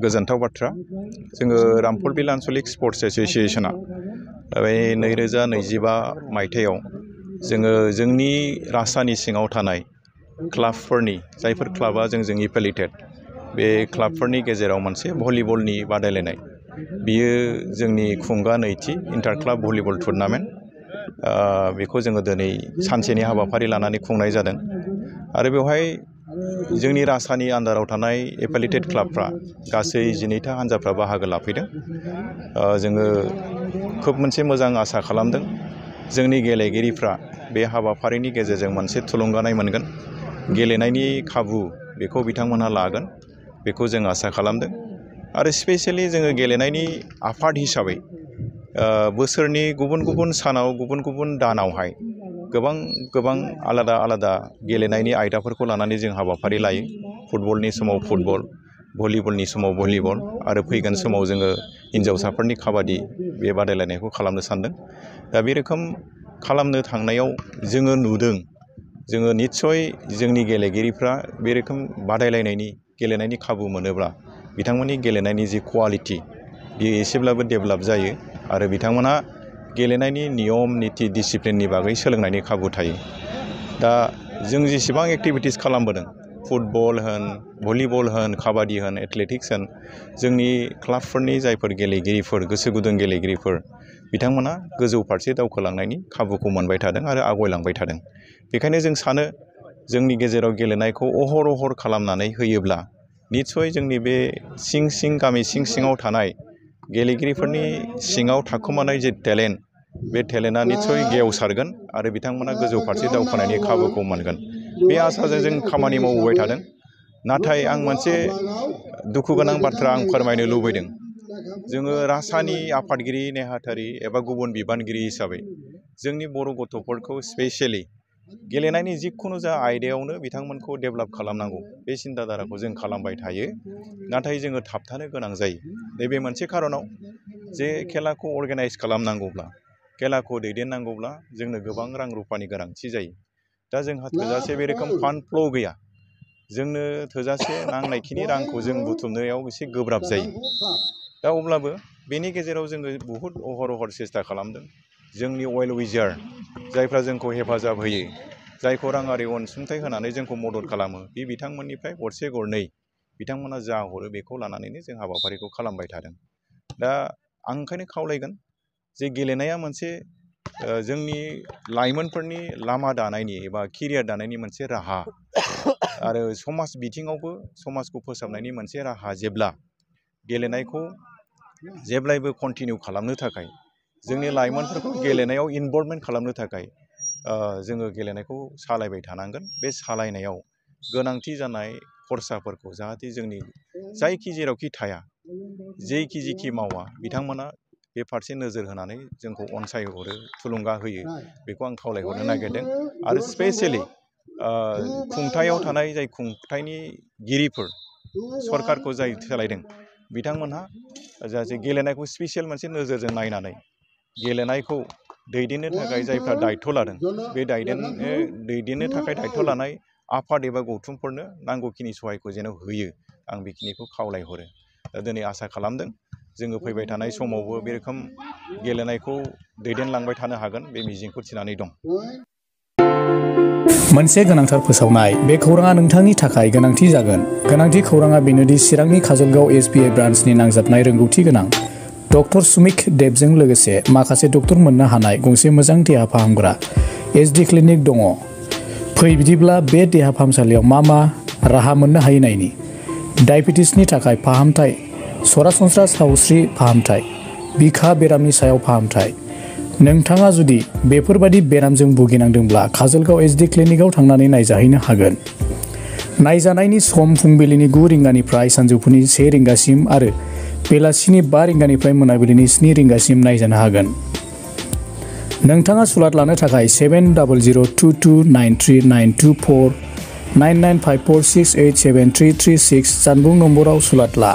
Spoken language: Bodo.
गोजोनथाव बाथ्रा जोङो रामफलबिल आन्चलिक स्पर्ट्स एस'सिएशना बे 2025 मायथाइयाव जोङो जोंनि राजसानि सिङाव थानाय क्लाबफोरनि जायफोर क्लाबा जोंजों एफिलिएटेड बे क्लाबफोरनि गेजेराव मोनसे भलिबलनि बादायलायनाय बियो जोंनि खुंगा नैथि इन्टार क्लाब भलिबल टुर्नामेन्ट बेखौ जोङो दिनै सानसेनि हाबाफारि लानानै खुंनाय जादों आरो बेवहाय जोंनि राजसानि आन्दाराव थानाय एफिलिएटेड क्लाबफ्रा गासै 12था हान्जाफ्रा बाहागो लाफैदों जोङो खोब मोनसे मोजां आसा खालामदों जोंनि गेलेगिरिफ्रा बे हाबाफारिनि गेजेरजों मोनसे थुलुंगानाय मोनगोन गेलेनायनि खाबु बेखौ बिथांमोनहा लागोन बेखौ जों आसा खालामदों आरो स्पेशली जोङो गेलेनायनि आफाद हिसाबै बोसोरनि गुबुन गुबुन सानाव गुबुन गुबुन दानावहाय गोबां आलादा गेलेनायनि आयदाफोरखौ लानानै जों हाबाफारि लायो फुटबलनि समाव फुटबल भलिबलनि समाव भलिबल आरो फैगोन समाव जोङो हिन्जावसाफोरनि काबादि बे बादायलायनायखौ खालामनो सानदों दा बे रोखोम खालामनो थांनायाव जोङो नुदों जोङो निस्सय जोंनि गेलेगिरिफ्रा बे रोखोम बादायलायनायनि गेलेनायनि खाबु मोनोब्ला बिथांमोननि गेलेनायनि जि क्वालिटि बेयो एसेब्लाबो डेभेलप जायो आरो बिथांमोनहा गेलेनायनि नियम निति डिसिप्लिननि बागै सोलोंनायनि खाबु थायो दा जों जेसेबां एक्टिभिटिस खालामबोदों फुटबल होन भलिबल होन काबादि होन एथलेटिक्स होन जोंनि क्लाबफोरनि जायफोर गेलेगिरिफोर गोसो गुदुं गेलेगिरिफोर बिथांमोना गोजौ फारसे दावखोलांनायनि खाबुखौ मोनबाय थादों आरो आवगायलांबाय थादों बेखायनो जों सानो जोंनि गेजेराव गेलेनायखौ अहर खालामनानै होयोब्ला निस्सय जोंनि बे सिं गामि सिङाव थानाय गेलेगिरिफोरनि सिङाव थाखोमानाय जे टेलेन्ट बे टेलेन्टआ निस्सय गेवसारगोन आरो बिथांमोना गोजौ फारसे दावखोनायनि खाबुखौ मोनगोन बे आसाजों जों खामानि मावबोबाय थादों नाथाय आं मोनसे दुखु गोनां बाथ्रा आं फोरमायनो लुबैदों जोङो राजसानि आफादगिरि नेहाथारि एबा गुबुन बिबानगिरि हिसाबै जोंनि बर' गथ'फोरखौ स्पेशली गेलेनायनि जिखुनु जा आयदायावनो बिथांमोनखौ डेभेलप खालामनांगौ बे सिन्ताधाराखौ जों खालामबाय थायो नाथाय जोङो थाबथानो गोनां जायो नैबे मोनसे खारनाव जे खेलाखौ अर्गानाइज खालामनांगौब्ला खेलाखौ दैदेननांगौब्ला जोंनो गोबां रां रुफानि गोनांथि जायो दा जोंहा थोजासे बे रोखोम फान्ड फ्ल' गैया जोंनो थोजासे नांनायखिनि रांखौ जों बुथुमनायाव एसे गोब्राब जायो दा अब्लाबो बेनि गेजेराव जोङो बहुद अहर सेस्था खालामदों जोंनि वेल विजार जायफ्रा जोंखौ हेफाजाब होयो जायखौ राङारि अनसुंथाइ होनानै जोंखौ मदद खालामो बे बिथांमोननिफ्राय गरसे गरनै बिथांमोना जा हरो बेखौ लानानैनो जों हाबाफारिखौ खालामबाय थादों दा आं ओंखायनो खावलायगोन जे गेलेनाया मोनसे जोंनि लाइमोनफोरनि लामा दानायनि एबा केरियार दानायनि मोनसे राहा आरो समाज बिथिङावबो समाजखौ फोसाबनायनि मोनसे राहा जेब्ला गेलेनायखौ जेब्लायबो कन्टिनिउ खालामनो थाखाय जोंनि लाइमोनफोरखौ गेलेनायाव इनभल्भमेन्ट खालामनो थाखाय जोङो गेलेनायखौ सालायबाय थानांगोन बे सालायनायाव गोनांथि जानाय खरसाफोरखौ जाहाथे जोंनि जायखि जेरावखि थाया जेखि मावा बिथांमोना बे फारसे नोजोर होनानै जोंखौ अनसायहरो थुलुंगा होयो बेखौ आं खावलायहरनो नागिरदों आरो स्पेशली खुंथायाव थानाय जाय खुंथायनि गिरिफोर सरकारखौ जाय सोलायदों बिथांमोनहा जाहाथे गेलेनायखौ स्पेसियेल मोनसे नोजोरजों नायनानै गेलेनायखौ दैदेननो थाखाय जायफ्रा दायथ' लादों बे दैदेननो थाखाय दायथ' लानाय आफाद एबा गौथुमफोरनो नांगौखिनि सहायखौ जेन होयो आं बेखिनिखौ खावलायहरो दा दिनै आसा खालामदों जोङो फैबाय थानाय समावबो बे रोखोम गेलेनायखौ दैदेनलांबाय थानो हागोन बे मिजिंखौ थिनानै दं मोनसे गोनांथार फोसावनाय बे खौराङा नोंथांनि थाखाय गोनांथि जागोन गोनांथि खौराङा बेनोदि चिरांनि काजलगाव SBI ब्रान्चनि नांजाबनाय रोंगौथि गोनां डक्टर सुमिक देबजों लोगोसे माखासे डक्टर मोननो हानाय गंसे मोजां देहा फाहामग्रा SD क्लिनिक दङ फै बिदिब्ला बे देहा फाहामसालियाव मा राहा मोननो हायो नायनि डायबेटिसनि थाखाय फाहामथाय सरासनस्रा सावस्रि फाहामथाय बिखा बेरामनि सायाव फाहामथाय नोंथाङा जुदि बेफोरबादि बेरामजों भुगिनांदोंब्ला काजलगाव SD क्लिनिकआव थांनानै नायजाहैनो हागोन नायजानायनि सम फुंबिलिनि 9 रिंगानिफ्राय सानजौफुनि 1 रिंगासिम आरो बेलासिनि 5 रिंगानिफ्राय मोनाबिलिनि 7 रिंगासिम नायजानो हागोन नोंथाङा सुलाद लानो थाखाय 7002293924 9954687336 जानबुं नम्बराव सुलाद ला